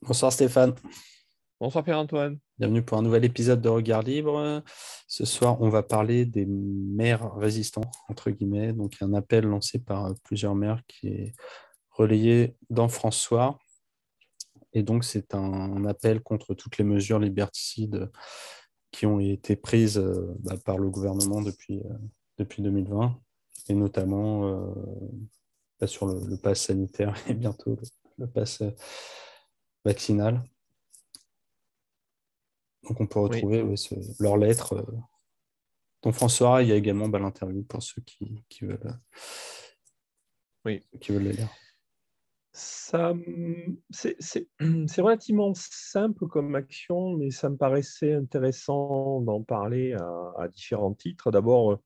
Bonsoir Stéphane, Bonsoir Pierre-Antoine. bienvenue pour un nouvel épisode de Regard Libre. Ce soir, on va parler des maires résistants, entre guillemets. Donc, un appel lancé par plusieurs maires qui est relayé dans François. Et donc, c'est un appel contre toutes les mesures liberticides qui ont été prises par le gouvernement depuis 2020, et notamment sur le pass sanitaire et bientôt le pass vaccinal. Donc, on peut Oui, retrouver leur lettre. Dans François, il y a également l'interview pour ceux oui. qui veulent le lire. C'est relativement simple comme action, mais ça me paraissait intéressant d'en parler à différents titres. D'abord,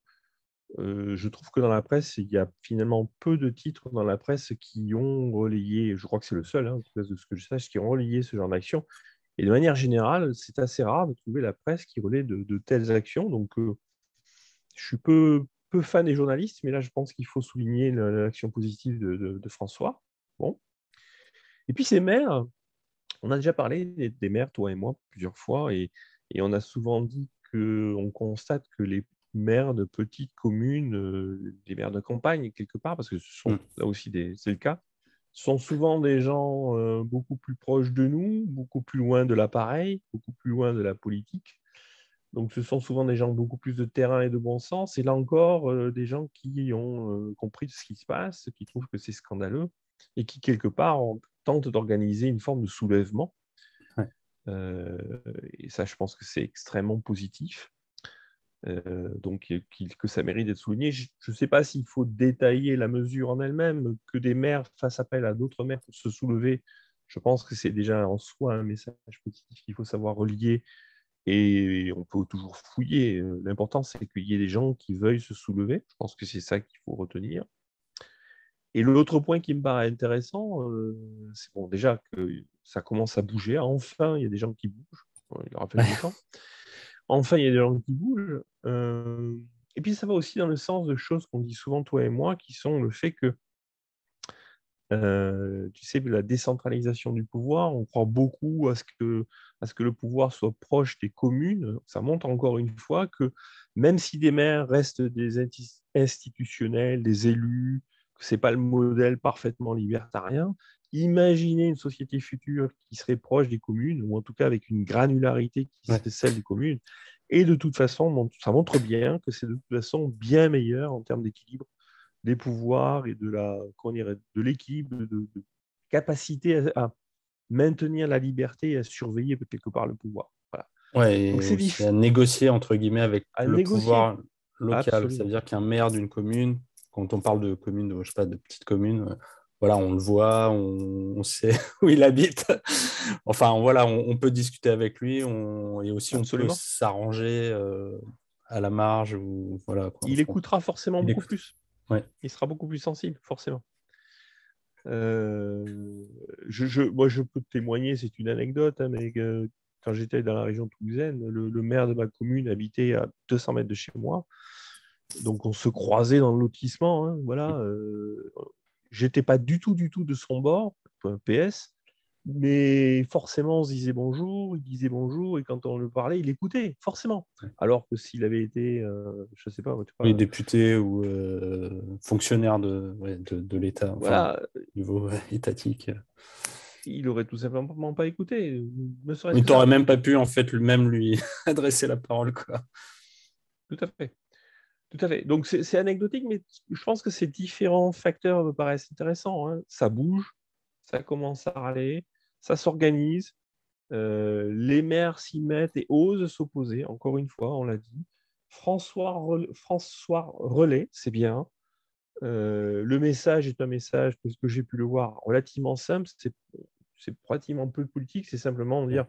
je trouve que dans la presse, il y a finalement peu de titres dans la presse qui ont relayé, je crois que c'est le seul, en tout cas de ce que je sache, qui ont relayé ce genre d'action. Et de manière générale, c'est assez rare de trouver la presse qui relaie de telles actions. Donc, je suis peu fan des journalistes, mais là, je pense qu'il faut souligner l'action positive de François. Bon. Et puis, ces maires, on a déjà parlé des maires, toi et moi, plusieurs fois, et on a souvent dit qu'on constate que les maires de petites communes, les maires de campagne, quelque part, parce que ce sont Mm. là aussi c'est le cas, sont souvent des gens beaucoup plus proches de nous, beaucoup plus loin de l'appareil, beaucoup plus loin de la politique. Donc, ce sont souvent des gens beaucoup plus de terrain et de bon sens. Et là encore, des gens qui ont compris ce qui se passe, qui trouvent que c'est scandaleux et qui, quelque part, tentent d'organiser une forme de soulèvement. Ouais. Euh, et ça, je pense que c'est extrêmement positif. Donc, que ça mérite d'être souligné. Je ne sais pas s'il faut détailler la mesure en elle-même, que des maires fassent appel à d'autres maires pour se soulever. Je pense que c'est déjà en soi un message positif qu'il faut savoir relier et on peut toujours fouiller. L'important, c'est qu'il y ait des gens qui veuillent se soulever. Je pense que c'est ça qu'il faut retenir. Et l'autre point qui me paraît intéressant, c'est bon, déjà que ça commence à bouger. Enfin, il y a des gens qui bougent. Bon, il aura fallu Ouais. du temps. Enfin, il y a des gens qui bougent. Et puis, ça va aussi dans le sens de choses qu'on dit souvent, toi et moi, qui sont le fait que tu sais, la décentralisation du pouvoir, on croit beaucoup à ce que le pouvoir soit proche des communes. Ça montre encore une fois que même si des maires restent des institutionnels, des élus, que ce n'est pas le modèle parfaitement libertarien, imaginez une société future qui serait proche des communes, ou en tout cas avec une granularité qui Ouais. serait celle des communes. Et de toute façon, ça montre bien que c'est de toute façon bien meilleur en termes d'équilibre des pouvoirs et comment dirait, de l'équipe, de capacité à maintenir la liberté et à surveiller quelque part le pouvoir. Voilà. Ouais, Donc et c'est aussi à négocier, entre guillemets, avec à le négocier, pouvoir local. Ça veut absolument. dire qu'un maire d'une commune, quand on parle de commune, je sais pas, de petite commune, voilà, on le voit, on sait où il habite. Enfin, voilà, on peut discuter avec lui, et aussi on peut Absolument. s'arranger à la marge, ou voilà, quoi. Il écoutera forcément Il beaucoup écoute. plus. Ouais. Il sera beaucoup plus sensible, forcément. Moi, je peux te témoigner, c'est une anecdote, mais quand j'étais dans la région toulousaine, le maire de ma commune habitait à 200 mètres de chez moi. Donc, on se croisait dans le lotissement. Voilà. J'étais pas du tout de son bord, PS, mais forcément, on se disait bonjour, il disait bonjour, et quand on le parlait, il écoutait, forcément. Alors que s'il avait été, je sais pas, tu Oui, vois, député ou fonctionnaire de l'État, enfin, voilà, niveau étatique. il aurait tout simplement pas écouté, ne serait-ce Il que t'aurait ça. même pas pu, en fait, lui-même lui adresser la parole, quoi. Tout à fait. Tout à fait. Donc, c'est anecdotique, mais je pense que ces différents facteurs me paraissent intéressants. Ça bouge, ça commence à râler, ça s'organise. Les maires s'y mettent et osent s'opposer, encore une fois, on l'a dit. François Relais, c'est bien. Le message est un message, parce que j'ai pu le voir, relativement simple. C'est pratiquement peu politique, c'est simplement Ouais. dire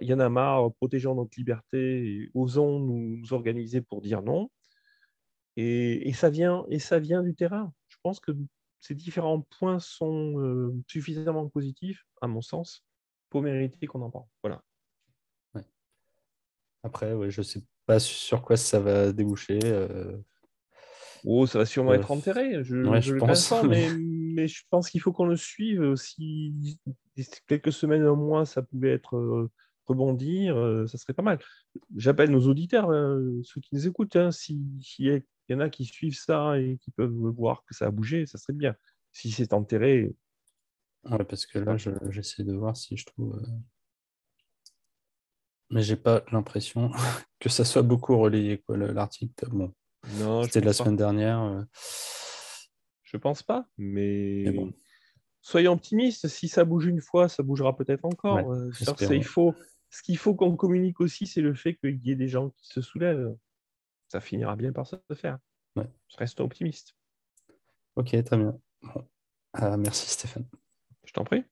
il y en a marre, protégeons notre liberté et osons nous organiser pour dire non. Et ça vient du terrain. Je pense que ces différents points sont suffisamment positifs, à mon sens, pour mériter qu'on en parle. Voilà. Ouais. Après, ouais, je sais pas sur quoi ça va déboucher. Oh, ça va sûrement Euh, être enterré, ouais, je je le pense, crains fort, mais mais je pense qu'il faut qu'on le suive. Si d'ici quelques semaines, un mois, ça pouvait être rebondir, ça serait pas mal. J'appelle nos auditeurs, ceux qui nous écoutent, hein, s'il y en a qui suivent ça et qui peuvent voir que ça a bougé, ça serait bien. Si c'est enterré, Ouais, parce que c'est là, pas. j'essaie de voir si je trouve. Mais j'ai pas l'impression que ça soit beaucoup relayé, quoi, l'article. Bon, Non, je c'était la pense pas. semaine dernière. Je pense pas, Mais bon, mais soyons optimistes. Si ça bouge une fois, ça bougera peut-être ouais, encore. espérons. Ce qu'il faut qu'on communique aussi, c'est le fait qu'il y ait des gens qui se soulèvent. Ça finira bien par se faire. Ouais. Restons optimistes. Ok, très bien. Bon. Merci Stéphane. Je t'en prie.